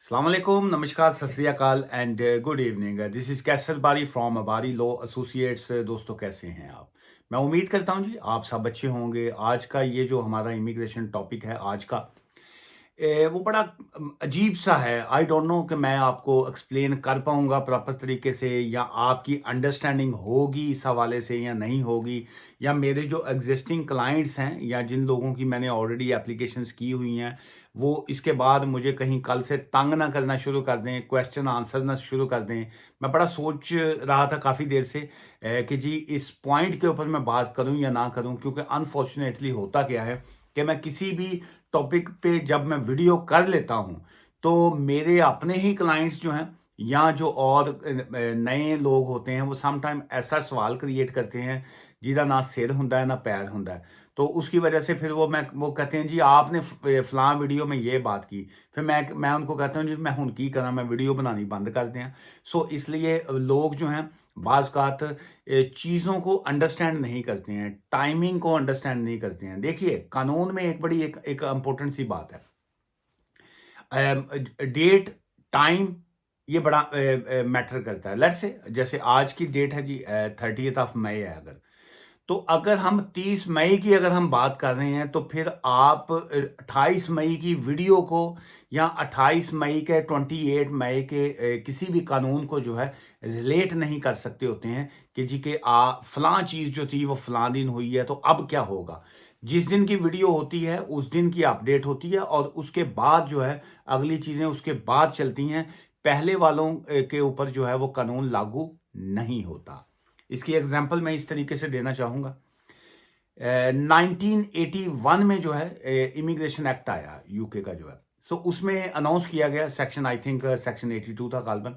अस्सलाम वालेकुम, नमस्कार, सत श्री अकाल and good evening. This is Qaiser Bari from बारी लॉ एसोसिएट्स। दोस्तों, कैसे हैं आप? मैं उम्मीद करता हूं जी आप सब अच्छे होंगे। आज का ये जो हमारा इमिग्रेशन टॉपिक है आज का, वो बड़ा अजीब सा है। आई डोंट नो कि मैं आपको एक्सप्लेन कर पाऊंगा प्रॉपर तरीके से, या आपकी अंडरस्टैंडिंग होगी इस हवाले से या नहीं होगी, या मेरे जो एग्जिस्टिंग क्लाइंट्स हैं या जिन लोगों की मैंने ऑलरेडी एप्लीकेशंस की हुई हैं वो इसके बाद मुझे कहीं कल से तंग ना करना शुरू कर दें, क्वेश्चन आंसर ना शुरू कर दें। मैं बड़ा सोच रहा था काफ़ी देर से कि जी इस पॉइंट के ऊपर मैं बात करूं या ना करूं, क्योंकि अनफॉर्चुनेटली होता क्या है कि मैं किसी भी टॉपिक पे जब मैं वीडियो कर लेता हूँ तो मेरे अपने ही क्लाइंट्स जो हैं या जो और नए लोग होते हैं वो सम टाइम ऐसा सवाल क्रिएट करते हैं जिसका ना सिर होंदा है ना पैर होंदा है। तो उसकी वजह से फिर वो कहते हैं जी आपने फलां वीडियो में ये बात की। फिर मैं उनको कहता हूँ जी मैं हुण की करा, मैं वीडियो बनानी बंद कर दें। सो इसलिए लोग जो हैं बाज़ चीज़ों को अंडरस्टैंड नहीं करते हैं, टाइमिंग को अंडरस्टैंड नहीं करते हैं। देखिए, कानून में एक बड़ी एक इम्पोर्टेंट सी बात है। डेट, टाइम, ये बड़ा मैटर करता है। लेट्स से जैसे आज की डेट है जी 30th ऑफ मई है अगर, तो अगर हम 30 मई की अगर हम बात कर रहे हैं तो फिर आप 28 मई की वीडियो को या 28 मई के 28 मई के किसी भी कानून को जो है रिलेट नहीं कर सकते होते हैं कि जी के फलां चीज़ जो थी वो फलां दिन हुई है तो अब क्या होगा। जिस दिन की वीडियो होती है उस दिन की अपडेट होती है और उसके बाद जो है अगली चीज़ें उसके बाद चलती हैं। पहले वालों के ऊपर जो है वो कानून लागू नहीं होता। इसकी एग्जांपल मैं इस तरीके से देना चाहूँगा। 1981 में जो है इमिग्रेशन एक्ट आया यूके का जो है। सो उसमें अनाउंस किया गया सेक्शन, आई थिंक सेक्शन 82 था गालबन।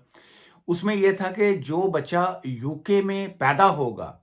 उसमें यह था कि जो बच्चा यूके में पैदा होगा,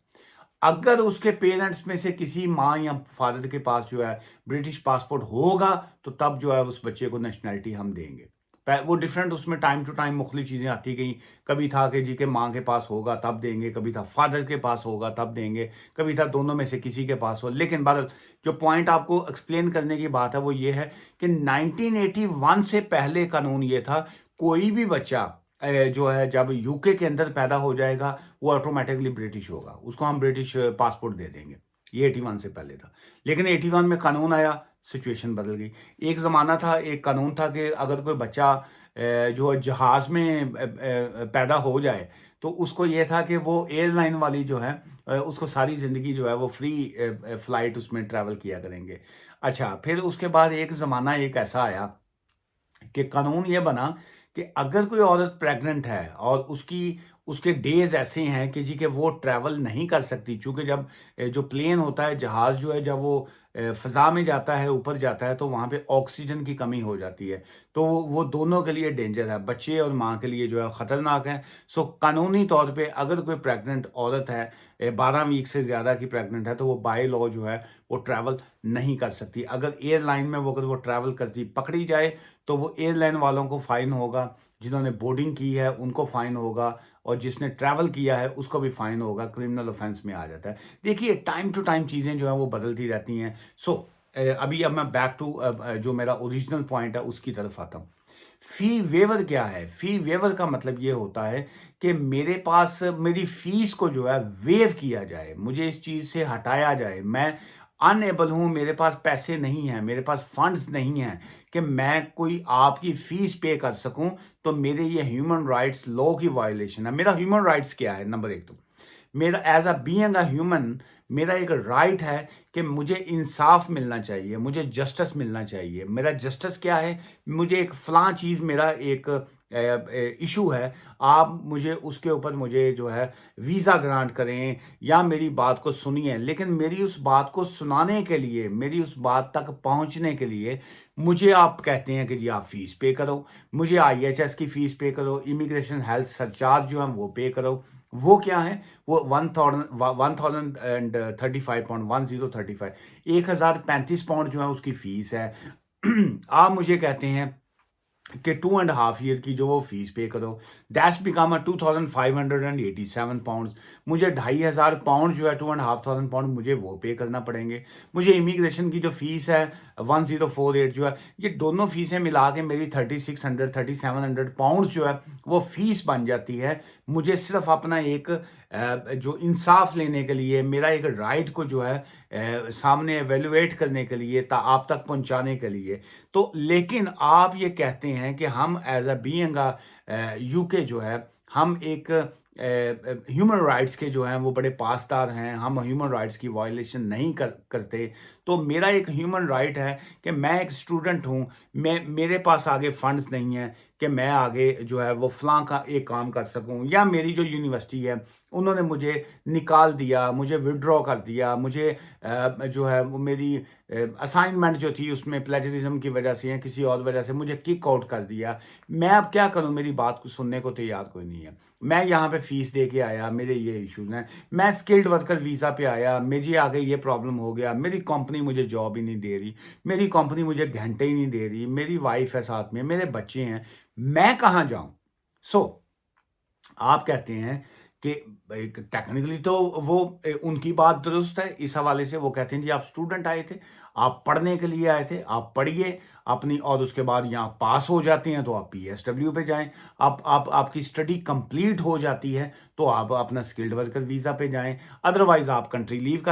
अगर उसके पेरेंट्स में से किसी माँ या फादर के पास जो है ब्रिटिश पासपोर्ट होगा तो तब जो है उस बच्चे को नेशनैलिटी हम देंगे। वो डिफरेंट उसमें टाइम टू टाइम मुख्तलिफ चीज़ें आती गई। कभी था कि जी के माँ के पास होगा तब देंगे, कभी था फादर के पास होगा तब देंगे, कभी था दोनों में से किसी के पास हो। लेकिन बहरहाल जो पॉइंट आपको एक्सप्लेन करने की बात है वो ये है कि 1981 से पहले कानून ये था, कोई भी बच्चा जो है जब यूके के अंदर पैदा हो जाएगा वो ऑटोमेटिकली ब्रिटिश होगा, उसको हम ब्रिटिश पासपोर्ट दे देंगे। ये 81 से पहले था। लेकिन 81 में कानून आया, सिचुएशन बदल गई। एक ज़माना था, एक कानून था कि अगर कोई बच्चा जो है जहाज़ में पैदा हो जाए तो उसको ये था कि वो एयरलाइन वाली जो है उसको सारी ज़िंदगी जो है वो फ्री फ्लाइट उसमें ट्रैवल किया करेंगे। अच्छा, फिर उसके बाद एक ज़माना एक ऐसा आया कि कानून ये बना कि अगर कोई औरत प्रेग्नेंट है और उसके डेज ऐसे हैं कि जी कि वो ट्रैवल नहीं कर सकती, चूँकि जब जो प्लेन होता है, जहाज़ जो है, जब वो फ़ज़ा में जाता है, ऊपर जाता है, तो वहाँ पे ऑक्सीजन की कमी हो जाती है। तो वो दोनों के लिए डेंजर है, बच्चे और माँ के लिए जो है ख़तरनाक है। सो कानूनी तौर पे अगर कोई प्रेग्नेंट औरत है, 12 वीक से ज़्यादा की प्रेग्नेंट है, तो वो बाय लॉ जो है वो ट्रैवल नहीं कर सकती। अगर एयरलाइन में अगर वो ट्रैवल करती पकड़ी जाए तो वो एयरलाइन वालों को फ़ाइन होगा, जिन्होंने बोर्डिंग की है उनको फ़ाइन होगा और जिसने ट्रैवल किया है उसको भी फ़ाइन होगा, क्रिमिनल ऑफेंस में आ जाता है। देखिए, टाइम टू टाइम चीज़ें जो हैं वो बदलती रहती हैं। सो अभी अब मैं बैक टू जो मेरा ओरिजिनल पॉइंट है उसकी तरफ आता हूँ। फ़ी वेवर क्या है? फ़ी वेवर का मतलब ये होता है कि मेरे पास मेरी फ़ीस को जो है वेव किया जाए, मुझे इस चीज़ से हटाया जाए। मैं अनएबल हूँ, मेरे पास पैसे नहीं हैं, मेरे पास फंड्स नहीं हैं कि मैं कोई आपकी फ़ीस पे कर सकूँ, तो मेरे ये ह्यूमन राइट्स लॉ की वायलेशन है। मेरा ह्यूमन राइट्स क्या है? नंबर 1 तो मेरा as a being a human मेरा एक राइट है कि मुझे इंसाफ मिलना चाहिए, मुझे जस्टिस मिलना चाहिए। मेरा जस्टिस क्या है? मुझे एक फ़लाँ चीज़, मेरा एक इश्यू है, आप मुझे उसके ऊपर मुझे जो है वीज़ा ग्रांट करें या मेरी बात को सुनिए। लेकिन मेरी उस बात को सुनाने के लिए, मेरी उस बात तक पहुँचने के लिए मुझे आप कहते हैं कि जी आप फ़ीस पे करो, मुझे आईएचएस की फ़ीस पे करो, इमिग्रेशन हेल्थ सरचार्ज जो है वो पे करो। वो क्या है? वो 1035.1035 £1035 जो है उसकी फ़ीस है। आप मुझे कहते हैं कि 2.5 ईयर की जो वो फीस पे करो, दैट्स बिकम 2587 पाउंड। मुझे 2500 पाउंड जो है, 2500 पाउंड मुझे वो पे करना पड़ेंगे। मुझे इमिग्रेशन की जो फीस है 1048 जो है, ये दोनों फीसें मिला के मेरी 3600 3700 पाउंड जो है वो फीस बन जाती है। मुझे सिर्फ अपना एक जो इंसाफ लेने के लिए, मेरा एक राइट को जो है सामने एवेलुएट करने के लिए, आप तक पहुंचाने के लिए। तो लेकिन आप ये कहते हैं कि हम एज अ बीइंग यूके जो है, हम एक ह्यूमन राइट्स के जो हैं वो बड़े पासदार हैं, हम ह्यूमन राइट्स की वायलेशन नहीं करते। तो मेरा एक ह्यूमन राइट है कि मैं एक स्टूडेंट हूँ, मेरे पास आगे फंड्स नहीं हैं कि मैं आगे जो है वो फ़लाँ का एक काम कर सकूँ, या मेरी जो यूनिवर्सिटी है उन्होंने मुझे निकाल दिया, मुझे विड्रॉ कर दिया, मुझे जो है वो मेरी असाइनमेंट जो थी उसमें प्लेजरिज्म की वजह से या किसी और वजह से मुझे किक आउट कर दिया। मैं अब क्या करूं, मेरी बात को सुनने को तैयार कोई नहीं है। मैं यहाँ पे फीस दे के आया, मेरे ये इश्यूज हैं। मैं स्किल्ड वर्कर वीज़ा पे आया, मुझे आगे ये प्रॉब्लम हो गया, मेरी कंपनी मुझे जॉब ही नहीं दे रही, मेरी कंपनी मुझे घंटे ही नहीं दे रही, मेरी वाइफ है साथ में, मेरे बच्चे हैं, मैं कहाँ जाऊँ? सो आप कहते हैं कि एक टेक्निकली तो वो उनकी बात दुरुस्त है इस हवाले से। वो कहते हैं जी आप स्टूडेंट आए थे, आप पढ़ने के लिए आए थे, आप पढ़िए अपनी, और उसके बाद यहाँ पास हो जाते हैं तो आप पीएसडब्ल्यू पे जाएं। आप आपकी स्टडी कंप्लीट हो जाती है तो आप अपना स्किल्ड वर्कर वीज़ा पे जाएं, अदरवाइज आप कंट्री लीव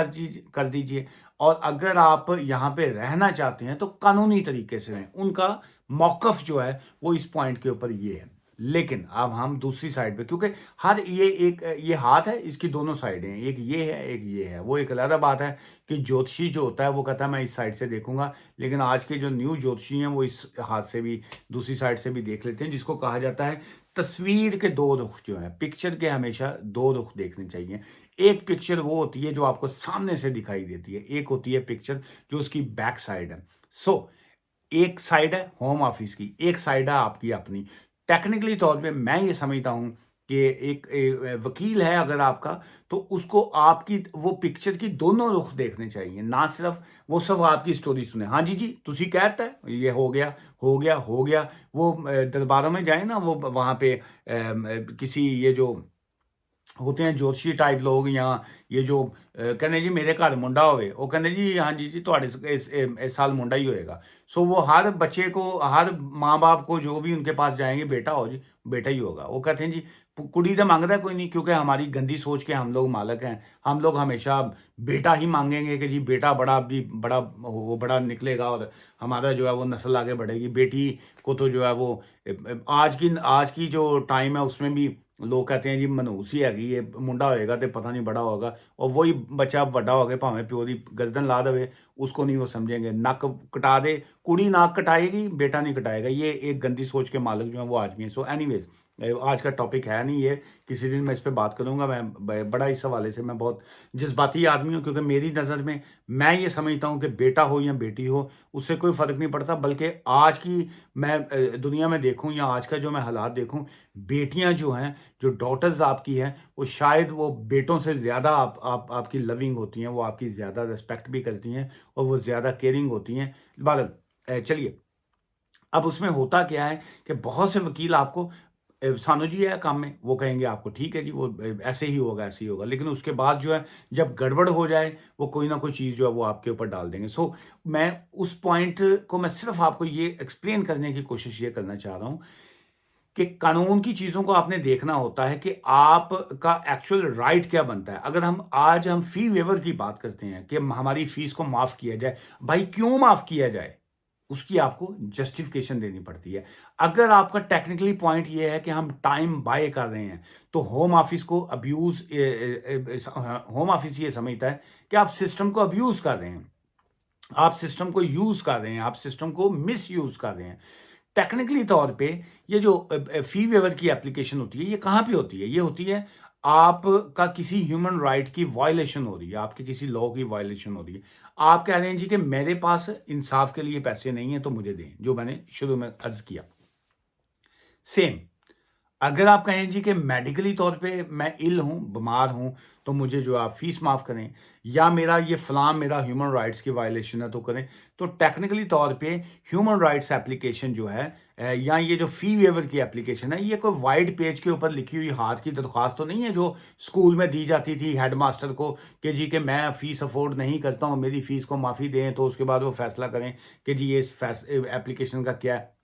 कर दीजिए। और अगर आप यहाँ पे रहना चाहते हैं तो कानूनी तरीके से रहें। उनका मौकफ जो है वो इस पॉइंट के ऊपर ये है। लेकिन अब हम दूसरी साइड पे, क्योंकि हर ये हाथ है, इसकी दोनों साइडें हैं, एक ये है एक ये है। वो एक अलग बात है कि ज्योतिषी जो होता है वो कहता है मैं इस साइड से देखूंगा, लेकिन आज के जो न्यू ज्योतिषी हैं वो इस हाथ से भी, दूसरी साइड से भी देख लेते हैं, जिसको कहा जाता है तस्वीर के दो रुख जो है, पिक्चर के हमेशा दो रुख देखने चाहिए। एक पिक्चर वो होती है जो आपको सामने से दिखाई देती है, एक होती है पिक्चर जो उसकी बैक साइड है। सो एक साइड है होम ऑफिस की, एक साइड है आपकी अपनी। टेक्निकली तौर पे मैं ये समझता हूँ कि एक वकील है अगर आपका, तो उसको आपकी वो पिक्चर की दोनों रुख देखने चाहिए, ना सिर्फ वो सब आपकी स्टोरी सुने। हाँ जी जी तुसी कहता है ये हो गया हो गया हो गया। वो दरबारों में जाए ना, वो वहाँ पे किसी ये जो होते हैं ज्योतिषी टाइप लोग, या ये जो कहने जी मेरे घर मुंडा होवे, वो कहने जी हाँ जी जी ਤੁਹਾਡੇ इस साल मुंडा ही होएगा। सो वो हर बच्चे को, हर माँ बाप को जो भी उनके पास जाएंगे, बेटा हो जी, बेटा ही होगा। वो कहते हैं जी कुड़ी तो मांगता कोई नहीं, क्योंकि हमारी गंदी सोच के हम लोग मालक हैं। हम लोग हमेशा बेटा ही मांगेंगे कि जी बेटा बड़ा भी बड़ा वो बड़ा निकलेगा और हमारा जो है वो नस्ल आगे बढ़ेगी। बेटी को तो जो है वो आज की जो टाइम है उसमें भी लोग कहते हैं जी मनहूस ही हैगी, ये मुंडा होएगा तो पता नहीं बड़ा होगा, और वही बच्चा बड़ा हो गया भावें प्यो की गर्दन ला देवे, उसको नहीं वो समझेंगे। नक कटा दे, कुड़ी नाक कटाएगी, बेटा नहीं कटाएगा। ये एक गंदी सोच के मालिक जो है वो आदमी है। सो एनीवेज आज का टॉपिक है नहीं ये, किसी दिन मैं इस पर बात करूंगा। मैं बड़ा इस हवाले से मैं बहुत जज्बाती आदमी हूँ, क्योंकि मेरी नज़र में मैं ये समझता हूँ कि बेटा हो या बेटी हो उससे कोई फ़र्क नहीं पड़ता। बल्कि आज की मैं दुनिया में देखूँ या आज का जो मैं हालात देखूँ, बेटियां जो हैं, जो डॉटर्स आपकी हैं, वो शायद वो बेटों से ज़्यादा आपकी लविंग होती हैं, वो आपकी ज़्यादा रिस्पेक्ट भी करती हैं और वो ज़्यादा केयरिंग होती हैं। बादल चलिए, अब उसमें होता क्या है कि बहुत से वकील आपको सानू जी है काम में, वो कहेंगे आपको ठीक है जी, वो ऐसे ही होगा ऐसे ही होगा, लेकिन उसके बाद जो है जब गड़बड़ हो जाए वो कोई ना कोई चीज़ जो है वो आपके ऊपर डाल देंगे। सो मैं उस पॉइंट को मैं सिर्फ आपको ये एक्सप्लेन करने की कोशिश ये करना चाह रहा हूँ कि कानून की चीज़ों को आपने देखना होता है कि आपका एक्चुअल राइट क्या बनता है। अगर हम फी वेवर की बात करते हैं कि हमारी फीस को माफ़ किया जाए, भाई क्यों माफ़ किया जाए? उसकी आपको जस्टिफिकेशन देनी पड़ती है। अगर आपका टेक्निकली पॉइंट ये है कि हम टाइम बाय कर रहे हैं, तो होम ऑफिस को होम ऑफिस ये समझता है कि आप सिस्टम को अब्यूज़ कर रहे हैं। आप सिस्टम को यूज़ कर रहे हैं, आप सिस्टम को मिसयूज़ कर रहे हैं। टेक्निकली तौर पे ये जो फी वेवर की एप्लीकेशन होती है, ये कहाँ पे होती है? ये होती है आपका किसी ह्यूमन राइट की वायलेशन हो रही है, आपके किसी लॉ की वायलेशन हो रही है। आप कह रहे हैं जी कि मेरे पास इंसाफ के लिए पैसे नहीं है तो मुझे दें, जो मैंने शुरू में अर्ज़ किया। सेम अगर आप कहें जी कि मेडिकली तौर पे मैं इल हूँ, बीमार हूँ, तो मुझे जो है आप फ़ीस माफ़ करें, या मेरा ये फ़लाँ मेरा ह्यूमन राइट्स की वायलेशन है तो करें। तो टेक्निकली तौर पे ह्यूमन राइट्स एप्लीकेशन जो है या ये जो फ़ी वेवर की एप्लीकेशन है, ये कोई व्हाइट पेज के ऊपर लिखी हुई हाथ की दरख्वास्त तो नहीं है जो स्कूल में दी जाती थी हेडमास्टर को कि जी कि मैं फ़ीस अफ़ोर्ड नहीं करता हूँ, मेरी फ़ीस को माफ़ी दें, तो उसके बाद वो फ़ैसला करें कि जी ये इस एप्लीकेशन का क्या है।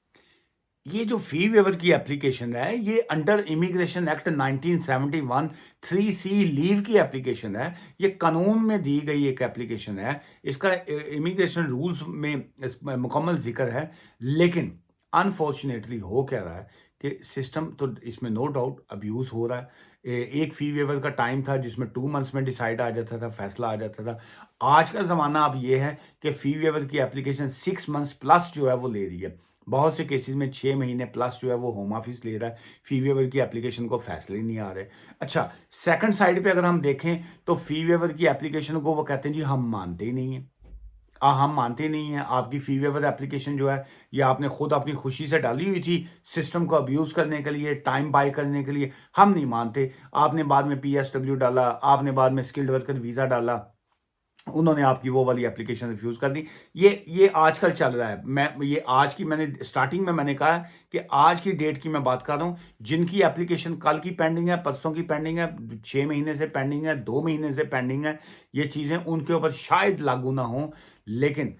ये जो फी वेवर की एप्लीकेशन है, ये under immigration act 1971 3C leave की एप्लीकेशन है। ये कानून में दी गई एक एप्लीकेशन है। इसका इमिग्रेशन रूल्स में इसमें मुकम्मल ज़िक्र है। लेकिन अनफॉर्चुनेटली हो क्या रहा है कि सिस्टम तो इसमें नो डाउट अब्यूज़ हो रहा है। एक फी वेवर का टाइम था जिसमें 2 मंथ्स में डिसाइड आ जाता था, फैसला आ जाता था। आज का ज़माना अब ये है कि फी वेवर की एप्लीकेशन 6 मंथ्स प्लस जो है वो ले रही है। बहुत से केसेस में 6 महीने प्लस जो है वो होम ऑफिस ले रहा है, फी वेवर की एप्लीकेशन को फैसले ही नहीं आ रहे। अच्छा, सेकंड साइड पे अगर हम देखें तो फी वेवर की एप्लीकेशन को वो कहते हैं जी हम मानते ही नहीं हैं। हम मानते ही नहीं हैं, आपकी फी वेवर एप्लीकेशन जो है ये आपने खुद अपनी खुशी से डाली हुई थी, सिस्टम को अब्यूज़ करने के लिए, टाइम बाय करने के लिए, हम नहीं मानते। आपने बाद में पीएसडब्ल्यू डाला, आपने बाद में स्किल्ड वर्कर वीज़ा डाला, उन्होंने आपकी वो वाली एप्लीकेशन रिफ्यूज़ कर दी। ये आजकल चल रहा है। मैं ये आज की मैंने स्टार्टिंग में मैंने कहा है कि आज की डेट की मैं बात कर रहा हूँ, जिनकी एप्लीकेशन कल की पेंडिंग है, परसों की पेंडिंग है, 6 महीने से पेंडिंग है, 2 महीने से पेंडिंग है, ये चीज़ें उनके ऊपर शायद लागू ना हों। लेकिन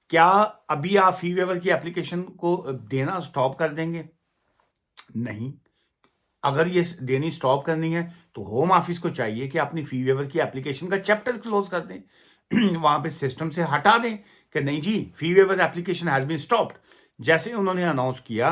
क्या अभी आप फी वेवर की एप्लीकेशन को देना स्टॉप कर देंगे? नहीं। अगर ये देनी स्टॉप करनी है तो होम ऑफिस को चाहिए कि अपनी फी वेवर की एप्लीकेशन का चैप्टर क्लोज कर दें। वहां पे सिस्टम से हटा दें कि नहीं जी, fee waiver application has been stopped. जैसे उन्होंने अनाउंस किया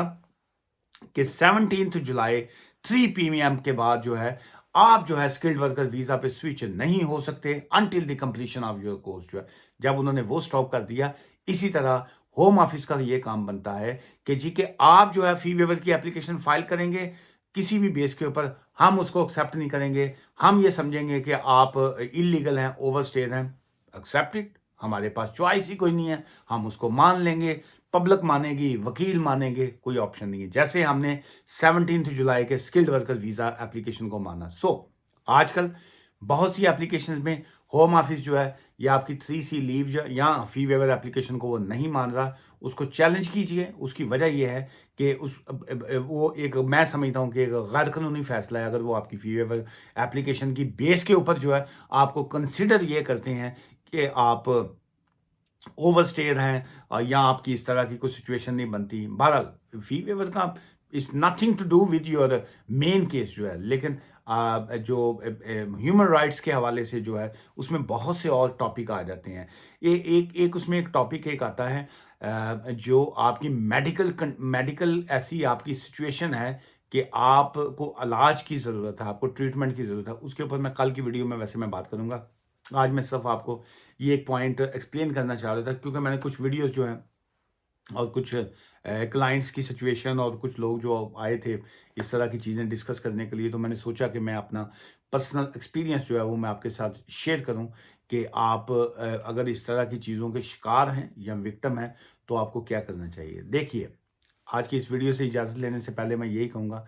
कि 17 जुलाई 3 पीएम के बाद जो है आप जो है स्किल्ड वर्कर वीजा पे स्विच नहीं हो सकते until the completion of your course. जो है जब उन्होंने वो स्टॉप कर दिया, इसी तरह होम ऑफिस का ये काम बनता है कि जी कि आप जो है फी वेवर की एप्लीकेशन फाइल करेंगे किसी भी बेस के ऊपर, हम उसको एक्सेप्ट नहीं करेंगे। हम ये समझेंगे कि आप इलीगल हैं, ओवरस्टेड हैं, एक्सेप्ट इट। हमारे पास चॉइस ही कोई नहीं है, हम उसको मान लेंगे। पब्लिक मानेगी, वकील मानेंगे, कोई ऑप्शन नहीं है। जैसे हमने 17 जुलाई के स्किल्ड वर्कर वीज़ा एप्लीकेशन को माना। आजकल बहुत सी एप्लीकेशन में होम ऑफिस जो है या आपकी 3C लीव जो या फी वेवर एप्लीकेशन को वो नहीं मान रहा, उसको चैलेंज कीजिए। उसकी वजह ये है कि वो एक मैं समझता हूँ कि एक गैर कानूनी फैसला है अगर वो आपकी फी वेवर एप्लीकेशन की बेस के ऊपर जो है आपको कंसिडर ये करते हैं कि आप ओवरस्टेयर हैं या आपकी इस तरह की कोई सिचुएशन नहीं बनती। बहरहाल फी वेवर का is nothing to do with your main case जो है। लेकिन जो ह्यूमन राइट्स के हवाले से जो है उसमें बहुत से और टॉपिक आ जाते हैं। ये एक उसमें एक टॉपिक एक आता है जो आपकी मेडिकल ऐसी आपकी सिचुएशन है कि आपको इलाज की ज़रूरत है, आपको ट्रीटमेंट की ज़रूरत है। उसके ऊपर मैं कल की वीडियो में वैसे मैं बात करूँगा। आज मैं सिर्फ आपको ये एक पॉइंट एक्सप्लेन करना चाह रहा था क्योंकि मैंने कुछ वीडियोस जो हैं और कुछ क्लाइंट्स की सिचुएशन और कुछ लोग जो आए थे इस तरह की चीज़ें डिस्कस करने के लिए, तो मैंने सोचा कि मैं अपना पर्सनल एक्सपीरियंस जो है वो मैं आपके साथ शेयर करूं कि आप अगर इस तरह की चीज़ों के शिकार हैं या विक्टिम हैं तो आपको क्या करना चाहिए। देखिए, आज की इस वीडियो से इजाज़त लेने से पहले मैं यही कहूँगा,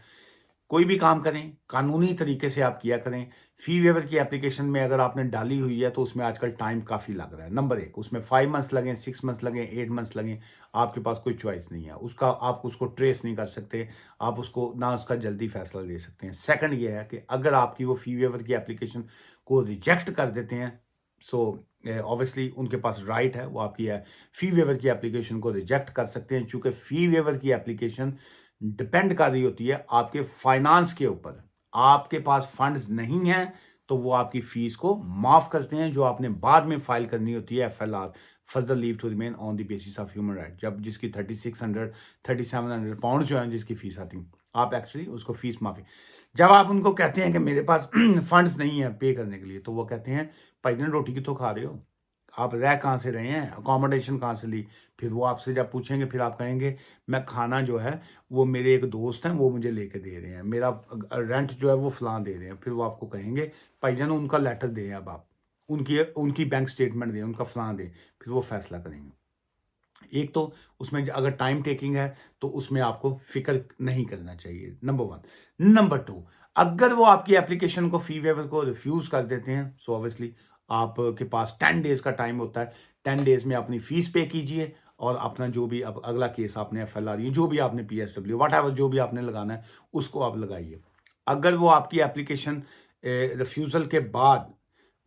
कोई भी काम करें, कानूनी तरीके से आप किया करें। फ़ी वेवर की एप्लीकेशन में अगर आपने डाली हुई है, तो उसमें आजकल टाइम काफ़ी लग रहा है। नंबर 1 उसमें 5 मंथ्स लगें, 6 मंथ्स लगें, 8 मंथ्स लगें, आपके पास कोई चॉइस नहीं है। उसका आप उसको ट्रेस नहीं कर सकते, आप उसको ना उसका जल्दी फ़ैसला ले सकते हैं। सेकंड ये है कि अगर आपकी वो फ़ी वेवर की एप्लीकेशन को रिजेक्ट कर देते हैं, सो ऑब्वियसली उनके पास राइट है, वो आपकी फ़ी वेवर की एप्लीकेशन को रिजेक्ट कर सकते हैं। चूँकि फ़ी वेवर की एप्लीकेशन डिपेंड कर रही होती है आपके फाइनेंस के ऊपर। आपके पास फंड्स नहीं हैं, तो वो आपकी फीस को माफ़ करते हैं, जो आपने बाद में फाइल करनी होती है FLR, further leave to remain on the basis of human right. जब जिसकी 3600 3700 पाउंड जो है जिसकी फीस आती है, आप एक्चुअली उसको फीस माफ़ी। जब आप उनको कहते हैं कि मेरे पास फंड्स नहीं है पे करने के लिए, तो वो कहते हैं भाईजान रोटी कित्थों खा रहे हो? आप रह कहाँ से रहे हैं? अकोमोडेशन कहाँ से ली? फिर वो आपसे जब पूछेंगे, फिर आप कहेंगे मैं खाना जो है वो मेरे एक दोस्त हैं वो मुझे लेके दे रहे हैं, मेरा रेंट जो है वो फलां दे रहे हैं। फिर वो आपको कहेंगे भाईजान उनका लेटर दें, अब आप उनकी उनकी बैंक स्टेटमेंट दें, उनका फलां दें, फिर वो फैसला करेंगे। एक तो उसमें अगर टाइम टेकिंग है तो उसमें आपको फ़िक्र नहीं करना चाहिए, नंबर 1। नंबर 2, अगर वो आपकी एप्लीकेशन को फ़ी वेवर को रिफ्यूज़ कर देते हैं, सो ऑब्वियसली आपके पास 10 डेज़ का टाइम होता है। 10 डेज़ में अपनी फ़ीस पे कीजिए और अपना जो भी अब अगला केस आपने एफएलआर या जो भी आपने पीएसडब्ल्यू व्हाटएवर जो भी आपने लगाना है, उसको आप लगाइए। अगर वो आपकी एप्लीकेशन रिफ्यूज़ल के बाद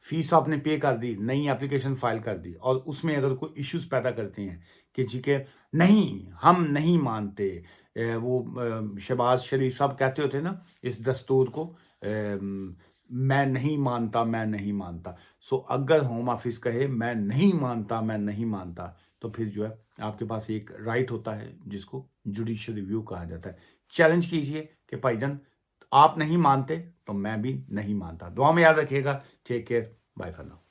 फीस आपने पे कर दी, नई एप्लीकेशन फाइल कर दी और उसमें अगर कोई इश्यूज़ पैदा करते हैं कि जी के नहीं, हम नहीं मानते वो शहबाज़ शरीफ साहब कहते होते हैं ना इस दस्तूर को मैं नहीं मानता, मैं नहीं मानता। सो अगर होम ऑफिस कहे मैं नहीं मानता, मैं नहीं मानता, तो फिर जो है आपके पास एक राइट होता है जिसको जुडिशियल रिव्यू कहा जाता है। चैलेंज कीजिए कि भाईजान आप नहीं मानते तो मैं भी नहीं मानता। दुआ में याद रखिएगा। Take care. Bye for now.